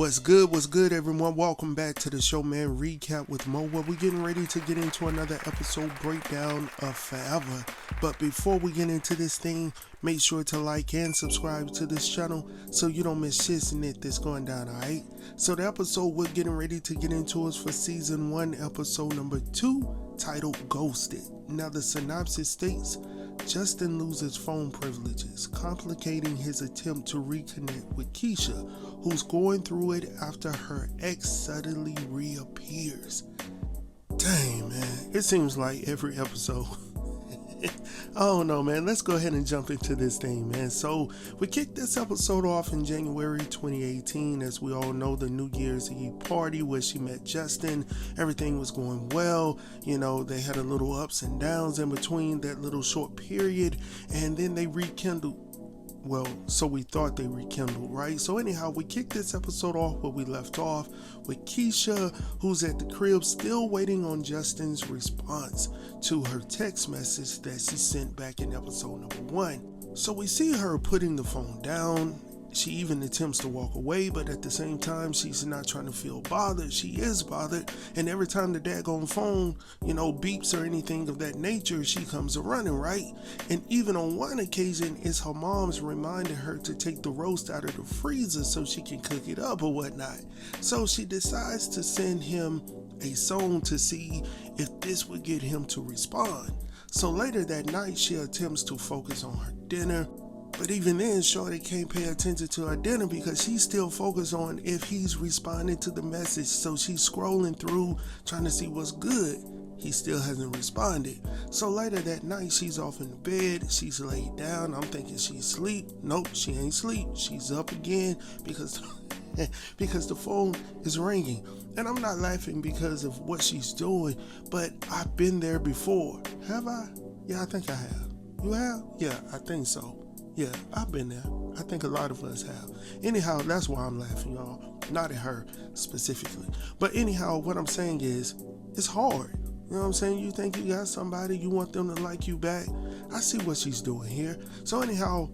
What's good, everyone? Welcome back to the show, man. Recap with Mo, where we're getting ready to get into another episode breakdown of Forever. But before we get into this thing, make sure to like and subscribe to this channel so you don't miss shit that's going down, alright? So the episode we're getting ready to get into is for season 1, episode number 2, titled Ghosted. Now the synopsis states, Justin loses phone privileges, complicating his attempt to reconnect with Keisha, who's going through it after her ex suddenly reappears. Dang, man, it seems like every episode. I don't know, man. Let's go ahead and jump into this thing, man. So we kicked this episode off in January 2018. As we all know, the New Year's Eve party where she met Justin. Everything was going well. You know, they had a little ups and downs in between that little short period, and then they rekindled. Well, so we thought they rekindled, right? So anyhow, we kicked this episode off where we left off with Keisha, who's at the crib still waiting on Justin's response to her text message that she sent back in episode number 1. So we see her putting the phone down. She even attempts to walk away, but at the same time, she's not trying to feel bothered. She is bothered, and every time the daggone phone, beeps or anything of that nature, she comes a running, right? And even on one occasion, it's her mom's reminding her to take the roast out of the freezer so she can cook it up or whatnot. So she decides to send him a song to see if this would get him to respond. So later that night, she attempts to focus on her dinner. But even then, Shorty can't pay attention to her dinner because she's still focused on if he's responding to the message. So she's scrolling through, trying to see what's good. He still hasn't responded. So later that night, she's off in the bed. She's laid down. I'm thinking she's asleep. Nope, she ain't asleep. She's up again because the phone is ringing. And I'm not laughing because of what she's doing, but I've been there before. Have I? Yeah, I think I have. You have? Yeah, I think so. Yeah, I've been there. I think a lot of us have. Anyhow, that's why I'm laughing, y'all. Not at her specifically. But anyhow, what I'm saying is, it's hard. You know what I'm saying? You think you got somebody, you want them to like you back. I see what she's doing here. So anyhow,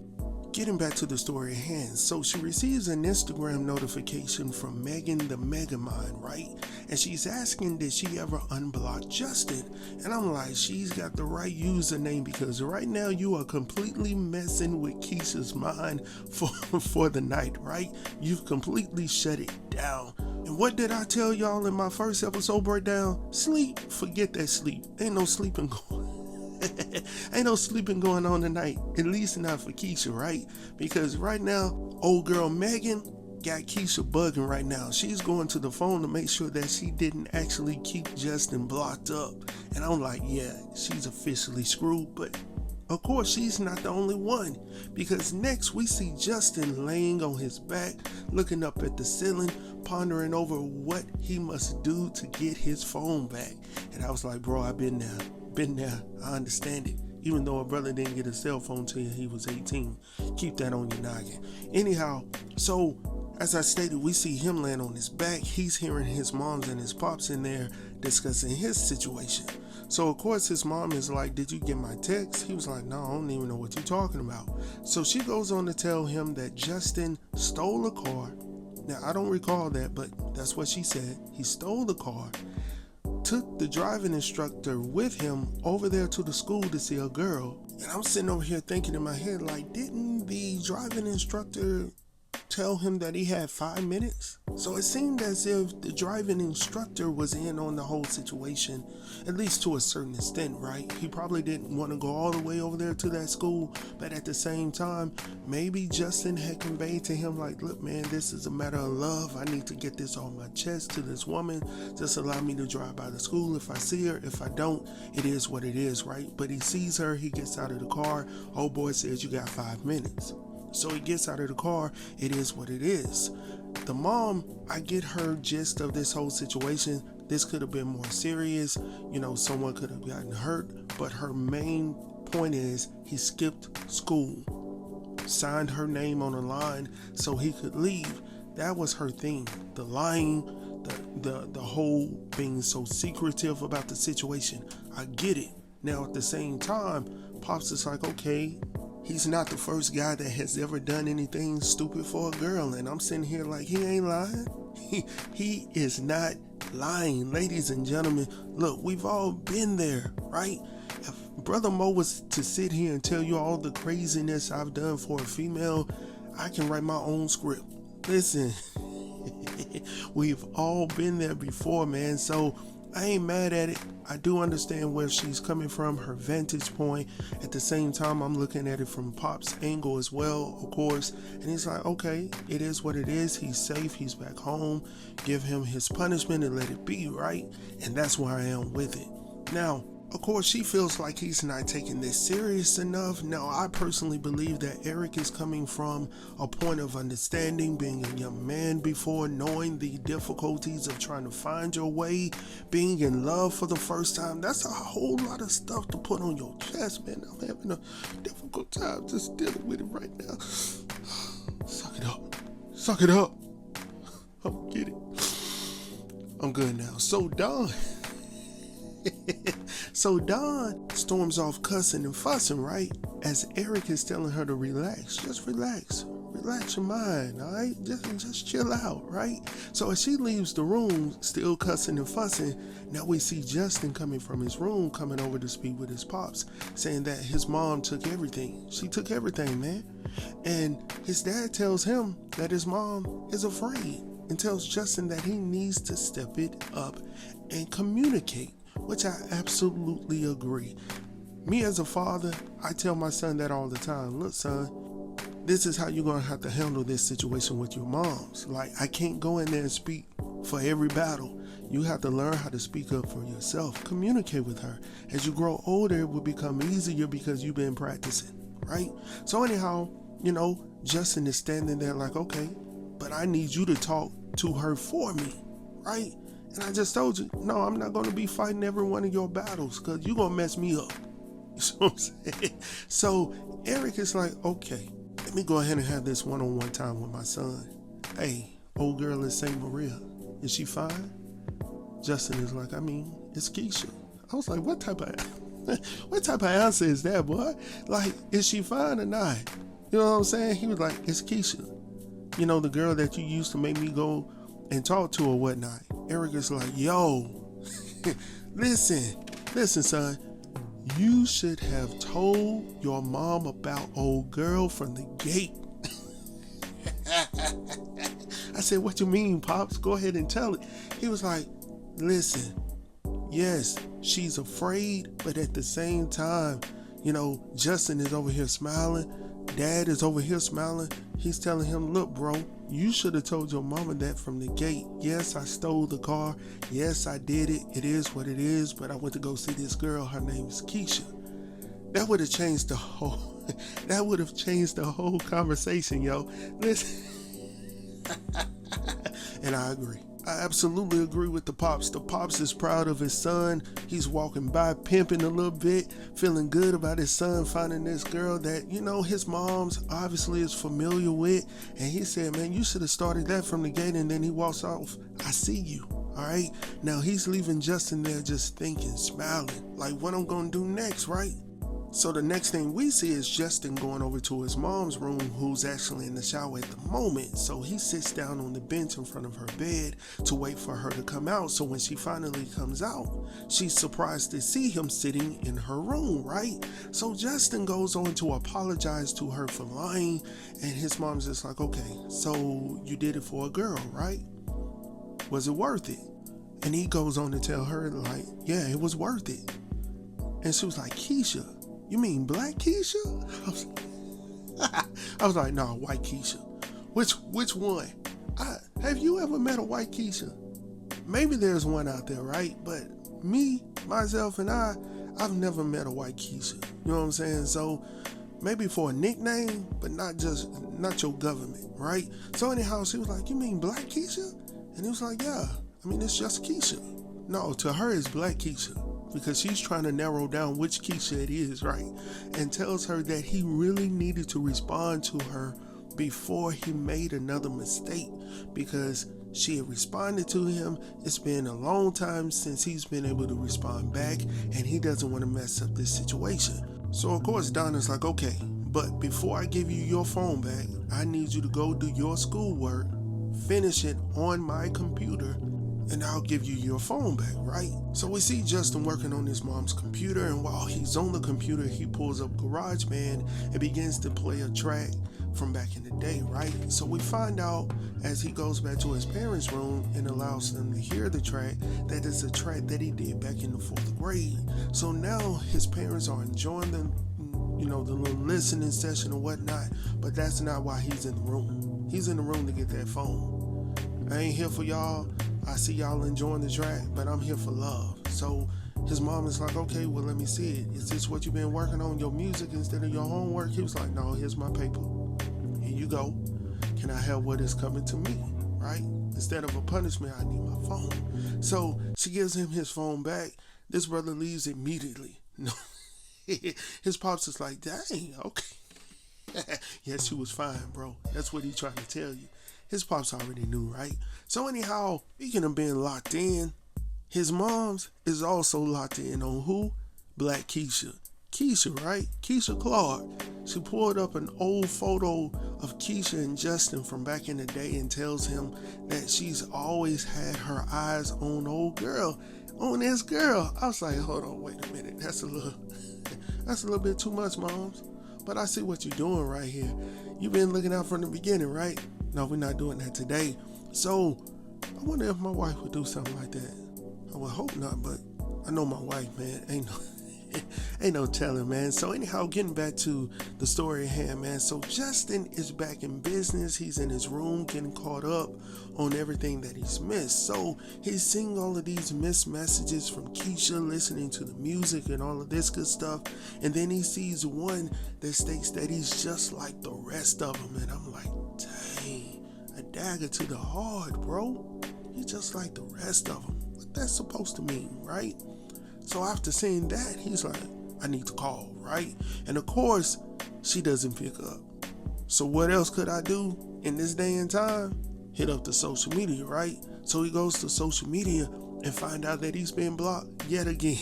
getting back to the story at hand. So she receives an Instagram notification from Megan the Megamind, right? And she's asking, did she ever unblock Justin? And I'm like, she's got the right username because right now you are completely messing with Keisha's mind for the night, right? You've completely shut it down. And what did I tell y'all in my first episode breakdown? Sleep. Forget that sleep. Ain't no sleeping going Ain't no sleeping going on tonight, at least not for Keisha, right? Because right now, old girl Megan got Keisha bugging right now. She's going to the phone to make sure that she didn't actually keep Justin blocked up. And I'm like, yeah, she's officially screwed. But of course, she's not the only one. Because next we see Justin laying on his back, looking up at the ceiling, pondering over what he must do to get his phone back. And I was like, bro, I've been there. I understand it. Even though a brother didn't get a cell phone till he was 18. Keep that on your noggin. Anyhow, so as I stated, we see him laying on his back. He's hearing his moms and his pops in there discussing his situation. So of course his mom is like, did you get my text? He was like, no, I don't even know what you're talking about. So she goes on to tell him that Justin stole a car. Now I don't recall that, but that's what she said. He stole the car, took the driving instructor with him over there to the school to see a girl. And I'm sitting over here thinking in my head, like, didn't the driving instructor tell him that he had 5 minutes? So it seemed as if the driving instructor was in on the whole situation, at least to a certain extent, right? He probably didn't want to go all the way over there to that school, but at the same time, maybe Justin had conveyed to him like, look, man, this is a matter of love. I need to get this off my chest to this woman. Just allow me to drive by the school if I see her. If I don't, it is what it is, right? But he sees her, he gets out of the car. Old boy says, you got 5 minutes. So he gets out of the car. It is what it is. The mom, I get her gist of this whole situation. This could have been more serious. Someone could have gotten hurt. But her main point is he skipped school, signed her name on the line so he could leave. That was her thing. The lying, the whole being so secretive about the situation. I get it. Now at the same time, Pops is like, okay, he's not the first guy that has ever done anything stupid for a girl. And I'm sitting here like, he ain't lying. He is not lying. Ladies and gentlemen, look, we've all been there, right? If Brother Mo was to sit here and tell you all the craziness I've done for a female, I can write my own script. Listen, we've all been there before, man. So I ain't mad at it. I do understand where she's coming from, her vantage point. At the same time, I'm looking at it from Pop's angle as well, of course. And he's like, okay, it is what it is. He's safe. He's back home. Give him his punishment and let it be, right? And that's where I am with it. Now, of course, she feels like he's not taking this serious enough. Now, I personally believe that Eric is coming from a point of understanding, being a young man before, knowing the difficulties of trying to find your way, being in love for the first time. That's a whole lot of stuff to put on your chest, man. I'm having a difficult time just dealing with it right now. Suck it up. Suck it up. I'm getting it. I'm good now. So Dawn storms off cussing and fussing, right? As Eric is telling her to relax. Just relax. Relax your mind, all right? Just chill out, right? So as she leaves the room, still cussing and fussing, now we see Justin coming from his room, coming over to speak with his pops, saying that his mom took everything. She took everything, man. And his dad tells him that his mom is afraid and tells Justin that he needs to step it up and communicate, which I absolutely agree. Me as a father, I tell my son that all the time. Look, son, this is how you're going to have to handle this situation with your moms. Like, I can't go in there and speak for every battle. You have to learn how to speak up for yourself. Communicate with her. As you grow older, it will become easier because you've been practicing, right? So anyhow, Justin is standing there like, okay, but I need you to talk to her for me, right? And I just told you, no, I'm not going to be fighting every one of your battles because you're going to mess me up. You know what I'm saying? So Eric is like, okay, let me go ahead and have this one-on-one time with my son. Hey, old girl in St. Maria, is she fine? Justin is like, it's Keisha. I was like, what type of answer is that, boy? Like, is she fine or not? You know what I'm saying? He was like, it's Keisha. The girl that you used to make me go and talk to or whatnot. Eric is like, yo, listen, son. You should have told your mom about old girl from the gate. I said, what you mean, Pops? Go ahead and tell it. He was like, listen, yes, she's afraid, but at the same time, Justin is over here smiling. Dad is over here smiling. He's telling him, look, bro, you should have told your mama that from the gate. Yes, I stole the car. Yes, I did it. It is what it is. But I went to go see this girl. Her name is Keisha. That would have changed the whole conversation, yo. Listen. And I agree. I absolutely agree with the Pops. The Pops is proud of his son. He's walking by pimping a little bit, feeling good about his son finding this girl that, his mom's obviously is familiar with. And he said, man, you should have started that from the gate. And then he walks off. I see you. All right. Now he's leaving Justin there just thinking, smiling, like what I'm going to do next, right? So the next thing we see is Justin going over to his mom's room, who's actually in the shower at the moment. So he sits down on the bench in front of her bed to wait for her to come out. So when she finally comes out, she's surprised to see him sitting in her room, right? So Justin goes on to apologize to her for lying. And his mom's just like, okay, so you did it for a girl, right? Was it worth it? And he goes on to tell her like, yeah, it was worth it. And she was like, Keisha, you mean black Keisha? I was like, no, white Keisha. Which one? Have you ever met a white Keisha? Maybe there's one out there, right? But me, myself, and I've never met a white Keisha. You know what I'm saying? So maybe for a nickname, but not your government, right? So anyhow, she was like, you mean black Keisha? And he was like, yeah, it's just Keisha. No, to her it's black Keisha. Because she's trying to narrow down which Keisha it is, right? And tells her that he really needed to respond to her before he made another mistake, because she had responded to him. It's been a long time since he's been able to respond back, and he doesn't want to mess up this situation. So of course Donna's like, okay, But before I give you your phone back, I need you to go do your schoolwork, finish it on my computer, and I'll give you your phone back, right? So we see Justin working on his mom's computer, and while he's on the computer, he pulls up GarageBand and begins to play a track from back in the day, right? So we find out as he goes back to his parents' room and allows them to hear the track that it's a track that he did back in the 4th grade. So now his parents are enjoying the little listening session or whatnot, but that's not why he's in the room. He's in the room to get that phone. I ain't here for y'all. I see y'all enjoying the track, but I'm here for love. So his mom is like, okay, well, let me see it. Is this what you've been working on, your music instead of your homework? He was like, no, here's my paper. Here you go. Can I have what is coming to me, right? Instead of a punishment, I need my phone. So she gives him his phone back. This brother leaves immediately. No, his pops is like, dang, okay. Yes, she was fine, bro. That's what he trying to tell you. His pops already knew, right? So anyhow, speaking of being locked in, his mom's is also locked in on who? Black Keisha. Keisha, right? Keisha Clark. She pulled up an old photo of Keisha and Justin from back in the day and tells him that she's always had her eyes on this girl. I was like, hold on, wait a minute. That's a little bit too much, moms. But I see what you're doing right here. You've been looking out from the beginning, right? No, we're not doing that today. So I wonder if my wife would do something like that. I would hope not, but I know my wife, man. Ain't no telling, man. So anyhow, getting back to the story at hand, man. So Justin is back in business. He's in his room getting caught up on everything that he's missed. So he's seeing all of these missed messages from Keisha, listening to the music and all of this good stuff. And then he sees one that states that he's just like the rest of them. And I'm like, dang, a dagger to the heart, bro. He's just like the rest of them. What that's supposed to mean, right? So after seeing that, he's like, I need to call, right? And of course, she doesn't pick up. So what else could I do in this day and time? Hit up the social media, right? So he goes to social media and find out that he's been blocked yet again.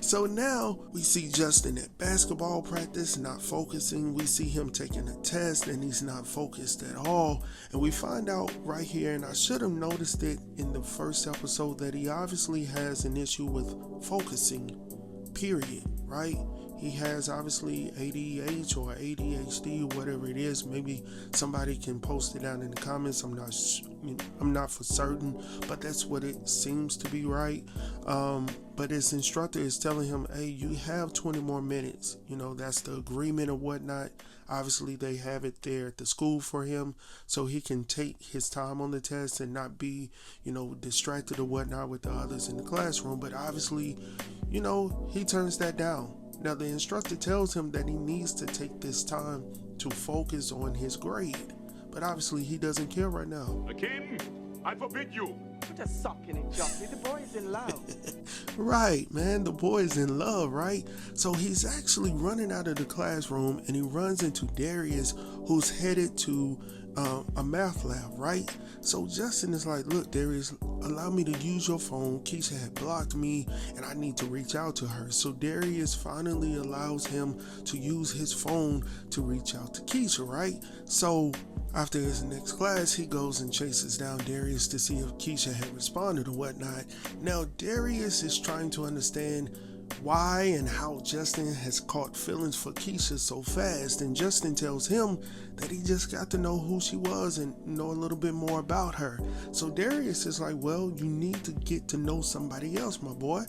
So now we see Justin at basketball practice not focusing. We see him taking a test and he's not focused at all. And we find out right here, and I should have noticed it in the first episode, that he obviously has an issue with focusing, period, right? He has obviously ADH or ADHD, whatever it is. Maybe somebody can post it down in the comments. I'm not for certain, but that's what it seems to be, right? But his instructor is telling him, hey, you have 20 more minutes. That's the agreement or whatnot. Obviously, they have it there at the school for him so he can take his time on the test and not be, distracted or whatnot with the others in the classroom. But obviously, he turns that down. Now, the instructor tells him that he needs to take this time to focus on his grade. But obviously, he doesn't care right now. Akim, I forbid you. Put a sock in it, Joffrey. The boy is in love. Right, man. The boy's in love, right? So he's actually running out of the classroom and he runs into Darius, who's headed to a math lab, right? So Justin is like, look, Darius, allow me to use your phone. Keisha had blocked me and I need to reach out to her. So Darius finally allows him to use his phone to reach out to Keisha, right? So after his next class, he goes and chases down Darius to see if Keisha had responded or whatnot. Now, Darius is trying to understand why and how Justin has caught feelings for Keisha so fast, and Justin tells him that he just got to know who she was and know a little bit more about her. So Darius is like, well, you need to get to know somebody else, my boy.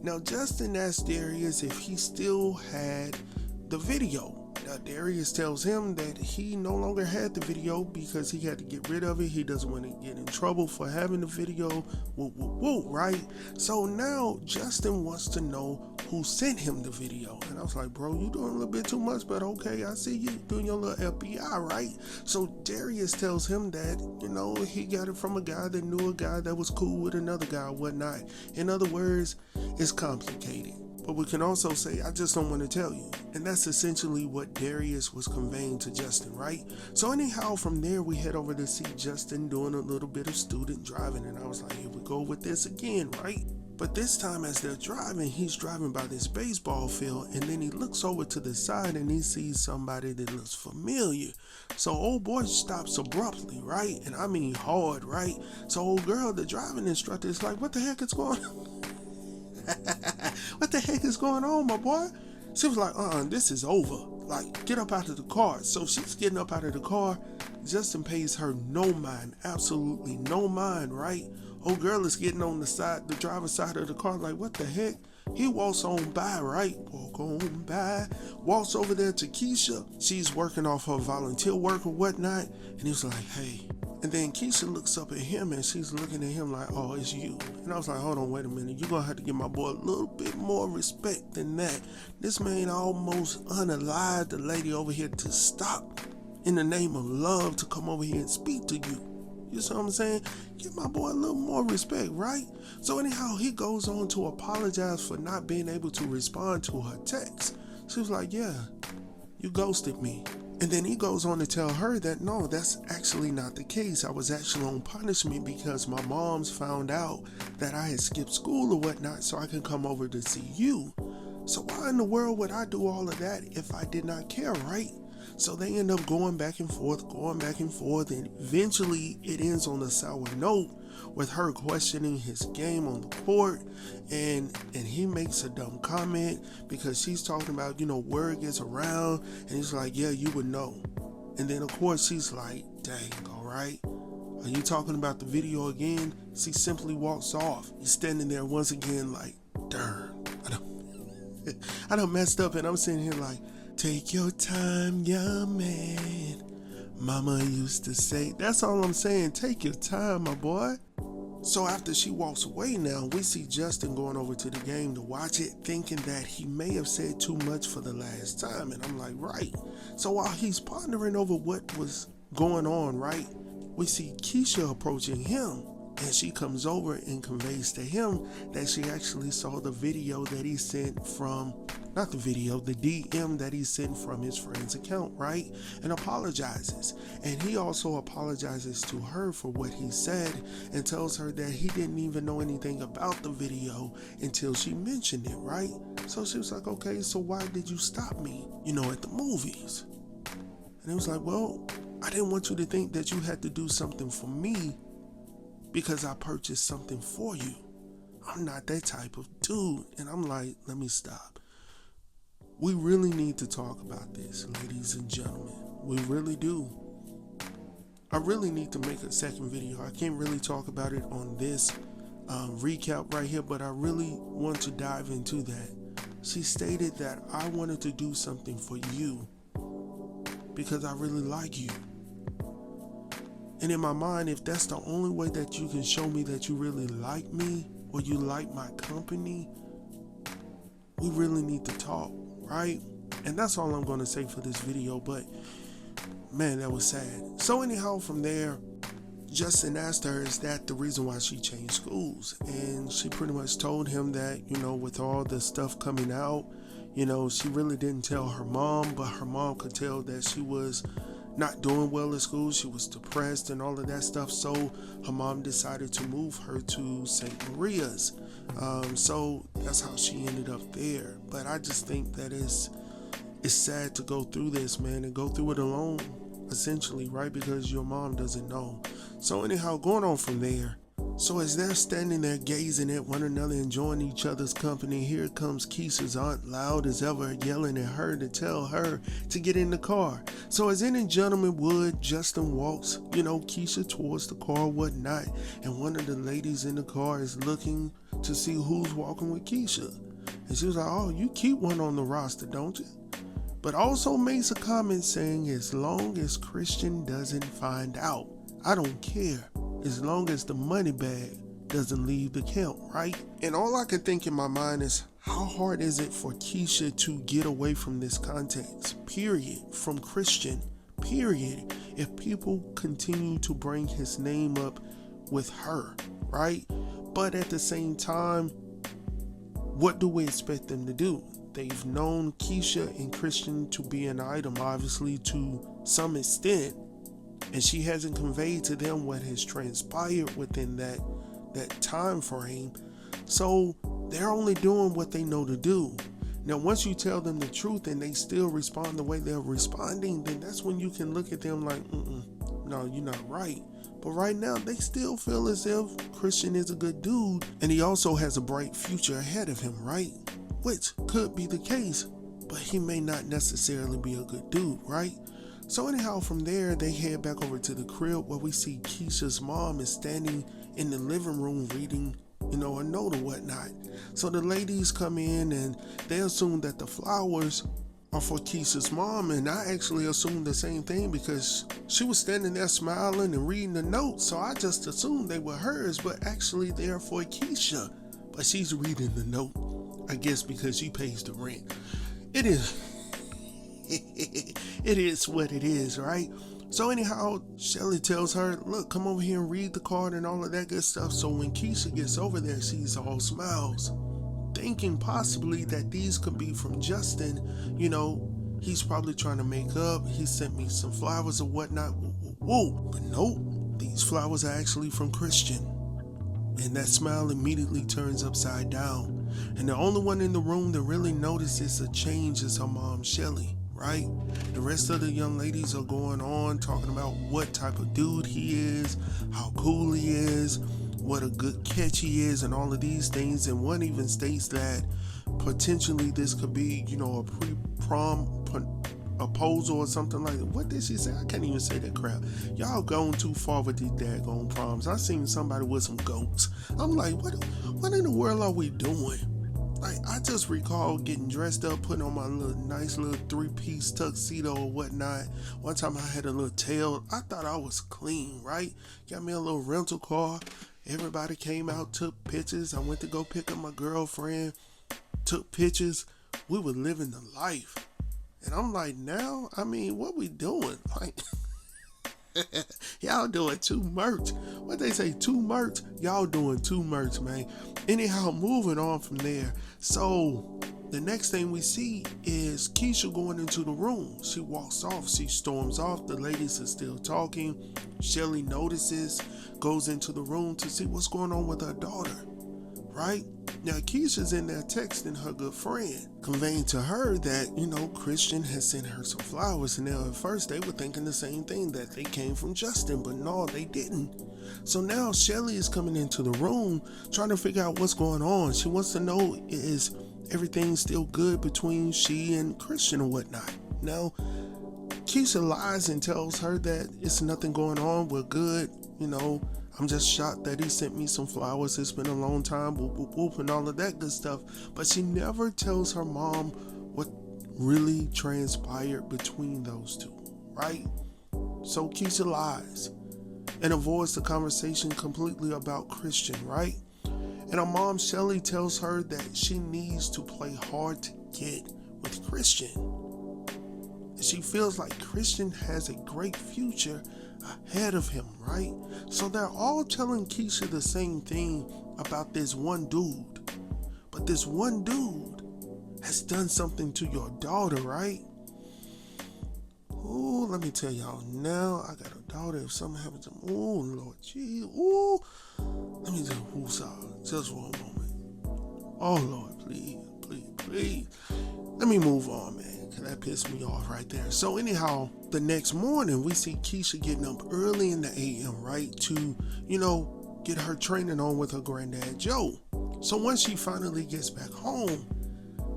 Now, Justin asked Darius if he still had the video. Now, Darius tells him that he no longer had the video because he had to get rid of it. He doesn't want to get in trouble for having the video, right? So now Justin wants to know who sent him the video. And I was like, bro, you doing a little bit too much, but okay, I see you doing your little FBI, right? So Darius tells him that, he got it from a guy that knew a guy that was cool with another guy or whatnot. In other words, it's complicated. But we can also say, I just don't want to tell you. And that's essentially what Darius was conveying to Justin, right? So anyhow, from there, we head over to see Justin doing a little bit of student driving. And I was like, here we go with this again, right? But this time as they're driving, he's driving by this baseball field, and then he looks over to the side and he sees somebody that looks familiar. So old boy stops abruptly, right? And I mean hard, right? So old girl, the driving instructor, is like, what the heck is going on? What the heck is going on, my boy? She was like, this is over. Like, get up out of the car. So she's getting up out of the car. Justin pays her no mind, absolutely no mind, right? Old girl is getting on the driver's side of the car, like, what the heck? He walks on by, right? Walk on by. Walks over there to Keisha. She's working off her volunteer work or whatnot. And he's like, hey. And then Keisha looks up at him and she's looking at him like, oh, it's you. And I was like, hold on, wait a minute. You're going to have to give my boy a little bit more respect than that. This man almost unalived the lady over here to stop in the name of love to come over here and speak to you. You see what I'm saying? Give my boy a little more respect, right? So anyhow, he goes on to apologize for not being able to respond to her text. She was like, yeah, you ghosted me. And then he goes on to tell her that no, that's actually not the case. I was actually on punishment because my mom's found out that I had skipped school or whatnot so I can come over to see you. So why in the world would I do all of that if I did not care, right? So they end up going back and forth, and eventually it ends on a sour note with her questioning his game on the court, and he makes a dumb comment because she's talking about, word gets around, and he's like, yeah, you would know. And then of course she's like, dang, all right. Are you talking about the video again? She simply walks off. He's standing there once again like, darn, I done messed up, and I'm sitting here like, take your time, young man. Mama used to say, that's all I'm saying. Take your time, my boy. So after she walks away now, we see Justin going over to the game to watch it, thinking that he may have said too much for the last time. And I'm like, right. So while he's pondering over what was going on, right, we see Keisha approaching him. And she comes over and conveys to him that she actually saw the video that he sent from, not the video, the DM that he sent from his friend's account, right? And apologizes. And he also apologizes to her for what he said and tells her that he didn't even know anything about the video until she mentioned it, right? So she was like, okay, so why did you stop me, at the movies? And he was like, well, I didn't want you to think that you had to do something for me because I purchased something for you. I'm not that type of dude. And I'm like, let me stop. We really need to talk about this, ladies and gentlemen. We really do. I really need to make a second video. I can't really talk about it on this recap right here, but I really want to dive into that. She stated that I wanted to do something for you because I really like you. And in my mind, if that's the only way that you can show me that you really like me or you like my company, we really need to talk, right? And that's all I'm going to say for this video, but man, that was sad. So anyhow, from there, Justin asked her, is that the reason why she changed schools? And she pretty much told him that, with all the stuff coming out, she really didn't tell her mom, but her mom could tell that she was not doing well at school. She was depressed and all of that stuff. So her mom decided to move her to St. Maria's. So that's how she ended up there. But I just think that it's sad to go through this, man, and go through it alone, essentially, right? Because your mom doesn't know. So anyhow, going on from there. So as they're standing there gazing at one another, enjoying each other's company, here comes Keisha's aunt, loud as ever, yelling at her to tell her to get in the car. So as any gentleman would, Justin walks, Keisha towards the car, whatnot, and one of the ladies in the car is looking to see who's walking with Keisha. And she was like, oh, you keep one on the roster, don't you? But also makes a comment saying, as long as Christian doesn't find out, I don't care. As long as the money bag doesn't leave the account, right? And all I can think in my mind is, how hard is it for Keisha to get away from this context, period, from Christian, period, if people continue to bring his name up with her, right? But at the same time, what do we expect them to do? They've known Keisha and Christian to be an item, obviously, to some extent, and she hasn't conveyed to them what has transpired within that time frame. So they're only doing what they know to do. Now, once you tell them the truth and they still respond the way they're responding, then that's when you can look at them like, no, you're not right. But right now, they still feel as if Christian is a good dude, and he also has a bright future ahead of him, right? Which could be the case, but he may not necessarily be a good dude, right? So anyhow, from there, they head back over to the crib where we see Keisha's mom is standing in the living room reading, a note or whatnot. So the ladies come in and they assume that the flowers are for Keisha's mom, and I actually assumed the same thing because she was standing there smiling and reading the note, so I just assumed they were hers, but actually they're for Keisha. But she's reading the note, I guess because she pays the rent. It is it is what it is, right? So anyhow, Shelly tells her, look, come over here and read the card and all of that good stuff. So when Keisha gets over there, she's all smiles, thinking possibly that these could be from Justin. He's probably trying to make up. He sent me some flowers or whatnot. Whoa, but nope, these flowers are actually from Christian. And that smile immediately turns upside down. And the only one in the room that really notices a change is her mom, Shelly, right? The rest of the young ladies are going on talking about what type of dude he is, how cool he is, what a good catch he is, and all of these things. And one even states that potentially this could be, a pre-prom proposal or something like that. What did she say? I can't even say that crap. Y'all going too far with these daggone proms. I seen somebody with some goats. I'm like, what in the world are we doing? Like, I just recall getting dressed up, putting on my nice little 3-piece tuxedo or whatnot. One time I had a little tail. I thought I was clean, right? Got me a little rental car. Everybody came out, took pictures. I went to go pick up my girlfriend, took pictures. We were living the life. And I'm like, now, what we doing? Like, y'all doing too much. What they say, too much? Y'all doing too much, man. Anyhow, moving on from there. So the next thing we see is Keisha going into the room. She walks off. She storms off. The ladies are still talking. Shelly notices, goes into the room to see what's going on with her daughter, right? Now, Keisha's in there texting her good friend, conveying to her that, Christian has sent her some flowers. And now at first they were thinking the same thing, that they came from Justin, but no, they didn't. So now Shelly is coming into the room trying to figure out what's going on. She wants to know, is everything still good between she and Christian or whatnot? Now, Keisha lies and tells her that it's nothing going on. We're good, I'm just shocked that he sent me some flowers. It's been a long time, whoop, whoop, whoop, and all of that good stuff. But she never tells her mom what really transpired between those two, right? So Keisha lies and avoids the conversation completely about Christian, right? And her mom, Shelly, tells her that she needs to play hard to get with Christian. And she feels like Christian has a great future ahead of him, right? So they're all telling Keisha the same thing about this one dude. But this one dude has done something to your daughter, right? Ooh, let me tell y'all now, I got a daughter. If something happens to me, ooh, Lord, gee, ooh. Let me just for a moment. Oh, Lord, please, please, please. Let me move on, man. That pissed me off right there. So anyhow, the next morning we see Keisha getting up early in the AM, right, to, get her training on with her granddad Joe. So once she finally gets back home,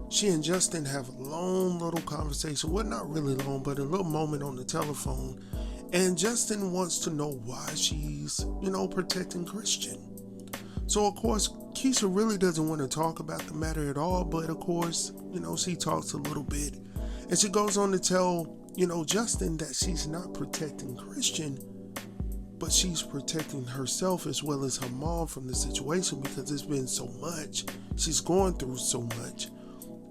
she and Justin have a long little conversation. Well, not really long, but a little moment on the telephone. And Justin wants to know why she's, protecting Christian. So of course, Keisha really doesn't want to talk about the matter at all, but of course, she talks a little bit. And she goes on to tell, Justin that she's not protecting Christian, but she's protecting herself as well as her mom from the situation because it's been so much. She's going through so much,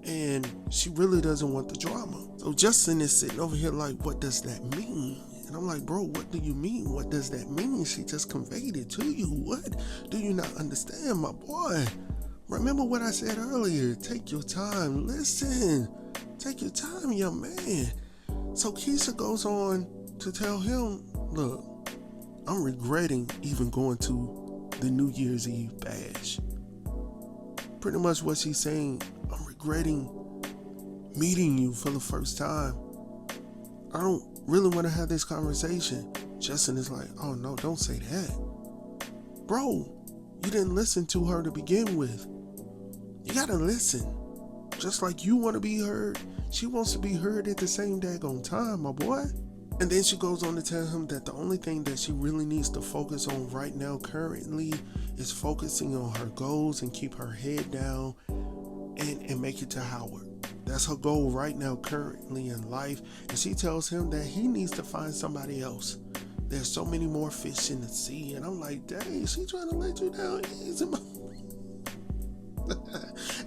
and she really doesn't want the drama. So Justin is sitting over here like, what does that mean? And I'm like, bro, what do you mean? What does that mean? She just conveyed it to you. What? Do you not understand, my boy? Remember what I said earlier. Take your time. Listen. Take your time, young man. So Keisha goes on to tell him, look, I'm regretting even going to the New Year's Eve bash. pretty much what she's saying, I'm regretting meeting you for the first time. I don't really want to have this conversation. Justin is like, oh no, don't say that. Bro, you didn't listen to her to begin with. You gotta listen. Just like you want to be heard, she wants to be heard at the same daggone time, my boy. And then she goes on to tell him that the only thing that she really needs to focus on right now currently is focusing on her goals and keep her head down and make it to Howard. That's her goal right now currently in life. And she tells him that he needs to find somebody else. There's so many more fish in the sea. And I'm like, dang, she trying to let you down easy.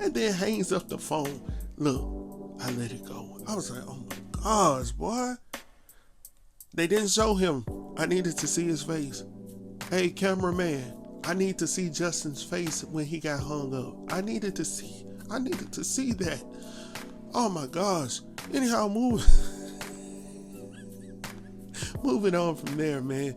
And then hangs up the phone. Look, I let it go. I was like, oh my gosh, boy. They didn't show him. I needed to see his face. Hey, cameraman, I need to see Justin's face when he got hung up. I needed to see that. Oh my gosh. Anyhow, moving on from there, man.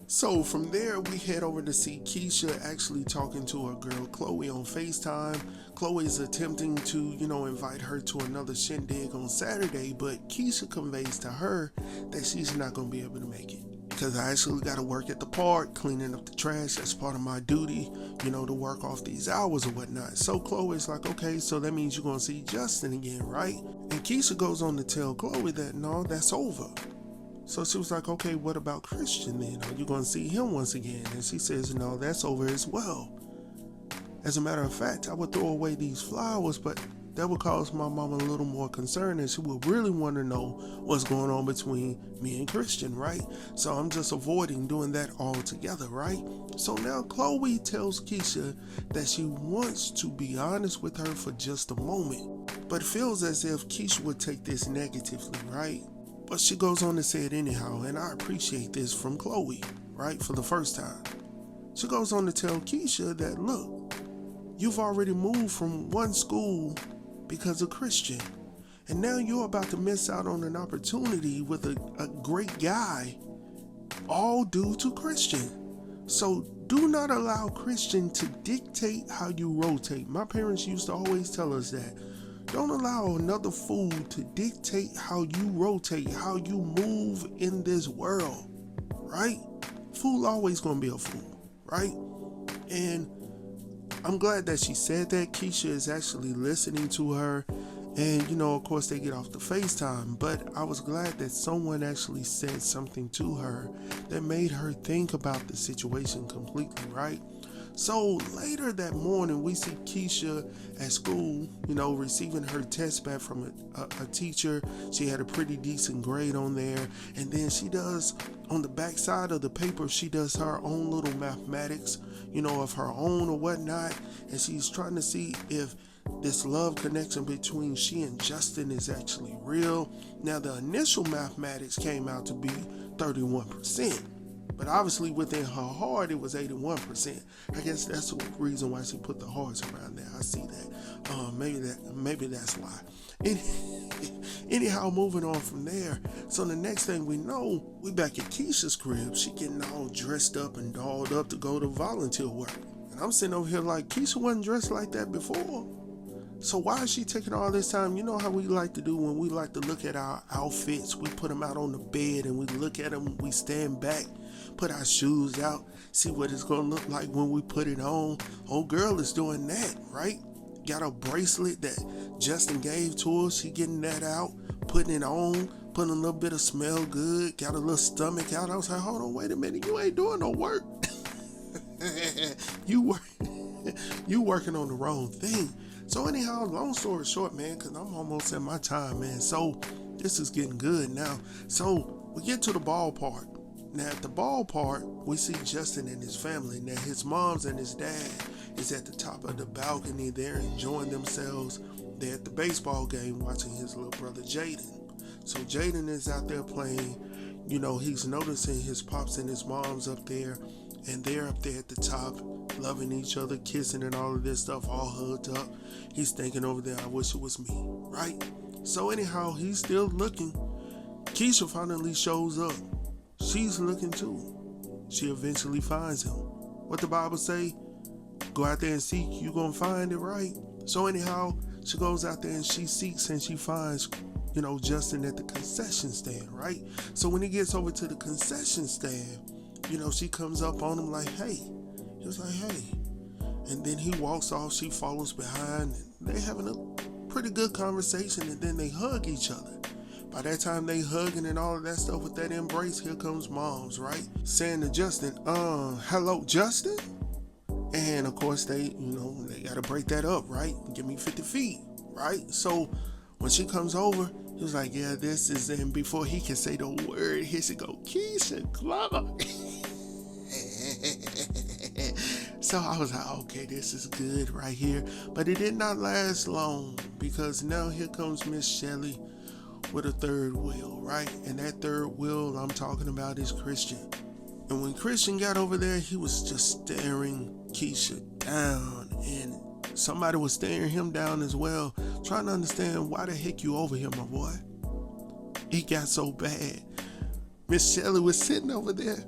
So from there, we head over to see Keisha actually talking to her girl Chloe on FaceTime. Chloe is attempting to, invite her to another shindig on Saturday, but Keisha conveys to her that she's not going to be able to make it. Because I actually got to work at the park, cleaning up the trash. That's part of my duty, to work off these hours or whatnot. So Chloe's like, okay, so that means you're going to see Justin again, right? And Keisha goes on to tell Chloe that, no, that's over. So she was like, okay, what about Christian then? Are you going to see him once again? And she says, no, that's over as well. As a matter of fact, I would throw away these flowers, but that would cause my mama a little more concern, and she would really want to know what's going on between me and Christian, right? So I'm just avoiding doing that altogether, right? So now Chloe tells Keisha that she wants to be honest with her for just a moment, but feels as if Keisha would take this negatively, right? But she goes on to say it anyhow, and I appreciate this from Chloe, right, for the first time. She goes on to tell Keisha that, look, you've already moved from one school because of Christian, and now you're about to miss out on an opportunity with a great guy, all due to Christian. So do not allow Christian to dictate how you rotate. My parents used to always tell us that. Don't allow another fool to dictate how you rotate, how you move in this world, right? Fool always gonna be a fool, right? And I'm glad that she said that. Keisha is actually listening to her. And, of course, they get off the FaceTime. But I was glad that someone actually said something to her that made her think about the situation completely, right? So later that morning, we see Keisha at school, receiving her test back from a teacher. She had a pretty decent grade on there. And then she does, on the back side of the paper, she does her own little mathematics, of her own or whatnot. And she's trying to see if this love connection between she and Justin is actually real. Now, the initial mathematics came out to be 31%. But obviously within her heart, it was 81%. I guess that's the reason why she put the hearts around there. I see that. Maybe that's why. Anyhow, moving on from there. So the next thing we know, we back at Keisha's crib. She getting all dressed up and dolled up to go to volunteer work. And I'm sitting over here like, Keisha wasn't dressed like that before. So why is she taking all this time? You know how we like to do when we like to look at our outfits. We put them out on the bed and we look at them. We stand back, put our shoes out, see what it's going to look like when we put it on. Old girl is doing that, right? Got a bracelet that Justin gave to her. She getting that out, putting it on, putting a little bit of smell good, got a little stomach out. I was like, hold on, wait a minute. You ain't doing no work. You working on the wrong thing. So anyhow, long story short, man, because I'm almost at my time, man. So this is getting good now. So we get to the ballpark. Now at the ballpark, we see Justin and his family. Now his moms and his dad is at the top of the balcony. They're enjoying themselves. They're at the baseball game watching his little brother Jaden. So Jaden is out there playing. He's noticing his pops and his moms up there. And they're up there at the top, loving each other, kissing and all of this stuff, all hugged up. He's thinking over there, I wish it was me, right? So anyhow, he's still looking. Keisha finally shows up. She's looking too. She eventually finds him. What the Bible say? Go out there and seek, you gonna find it, right? So anyhow, she goes out there and she seeks and she finds, Justin at the concession stand, right? So when he gets over to the concession stand, she comes up on him like, hey. He was like, hey. And then he walks off, she follows behind, and they having a pretty good conversation, and then they hug each other. By that time they hugging and all of that stuff with that embrace, here comes Moms, right? Saying to Justin, hello, Justin? And of course they gotta break that up, right? Give me 50 feet, right? So when she comes over, he was like, yeah, this is, and before he can say the word, here she go, Keisha, Clark. So I was like, okay, this is good right here. But it did not last long, because now here comes Miss Shelley with a third wheel, right? And that third wheel I'm talking about is Christian. And when Christian got over there, he was just staring Keisha down, and somebody was staring him down as well, trying to understand why the heck you over here, my boy. It got so bad. Miss Shelley was sitting over there,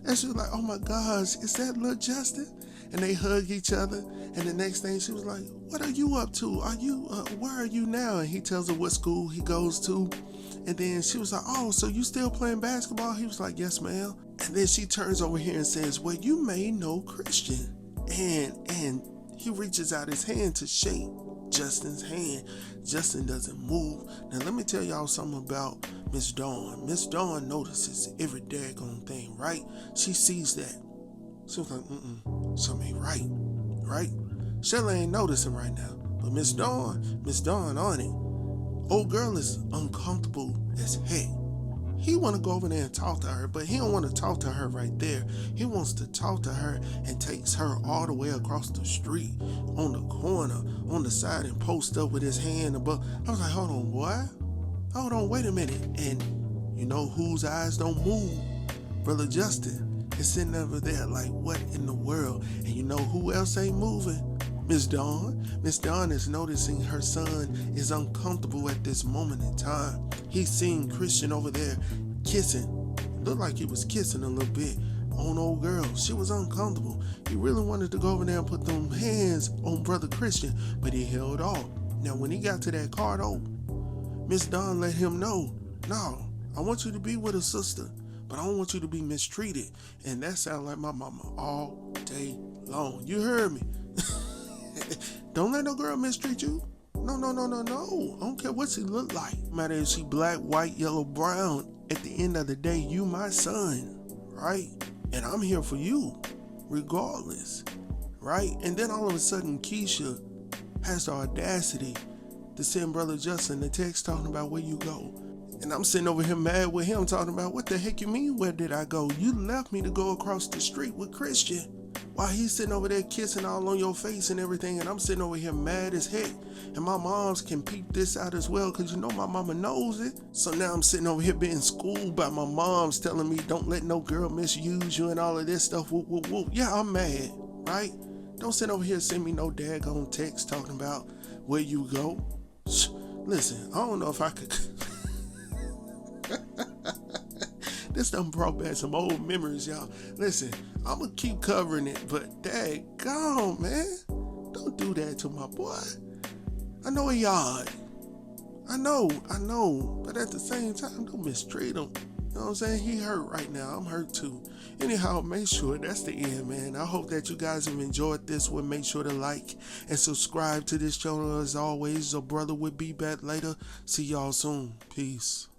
and she was like, oh my gosh, is that little Justin? And they hug each other, and the next thing she was like, what are you up to? Where are you now? And he tells her what school he goes to. And then she was like, oh, so you still playing basketball? He was like, yes, ma'am. And then she turns over here and says, well, you may know Christian. And he reaches out his hand to shake Justin's hand. Justin doesn't move. Now, let me tell y'all something about Miss Dawn. Miss Dawn notices every daggone thing, right? She sees that. She was like, something ain't right? Shelly ain't noticing right now, but Miss Dawn on it. Old girl is uncomfortable as heck. He want to go over there and talk to her, but he don't want to talk to her right there. He wants to talk to her and takes her all the way across the street, on the corner, on the side, and post up with his hand above. I was like, hold on, boy. Hold on, wait a minute. And you know whose eyes don't move? Brother Justin is sitting over there like, what in the world? And you know who else ain't moving? Miss Dawn. Miss Dawn is noticing her son is uncomfortable at this moment in time. He's seeing Christian over there kissing. Looked like he was kissing a little bit on old girl. She was uncomfortable. He really wanted to go over there and put them hands on brother Christian, but he held off. Now when he got to that car though, Miss Dawn let him know, no, I want you to be with a sister, but I don't want you to be mistreated. And that sounded like my mama all day long. You heard me. Don't let no girl mistreat you. No. I don't care what she look like. No matter if she black, white, yellow, brown. At the end of the day, you my son, right? And I'm here for you, regardless, right? And then all of a sudden, Keisha has the audacity to send brother Justin a text talking about where you go. And I'm sitting over here mad with him talking about, what the heck you mean, where did I go? You left me to go across the street with Christian while he's sitting over there kissing all on your face and everything, and I'm sitting over here mad as heck. And my moms can peep this out as well, because you know my mama knows it. So now I'm sitting over here being schooled by my moms telling me don't let no girl misuse you and all of this stuff. Whoop, whoop, whoop. Yeah, I'm mad, right? Don't sit over here and send me no daggone text talking about where you go. Listen, I don't know if I could... This done brought back some old memories, y'all. Listen, I'm gonna keep covering it, but daggone, man. Don't do that to my boy. I know he odd. I know. But at the same time, don't mistreat him. You know what I'm saying? He hurt right now. I'm hurt too. Anyhow, make sure that's the end, man. I hope that you guys have enjoyed this one. Make sure to like and subscribe to this channel as always. Your brother will be back later. See y'all soon. Peace.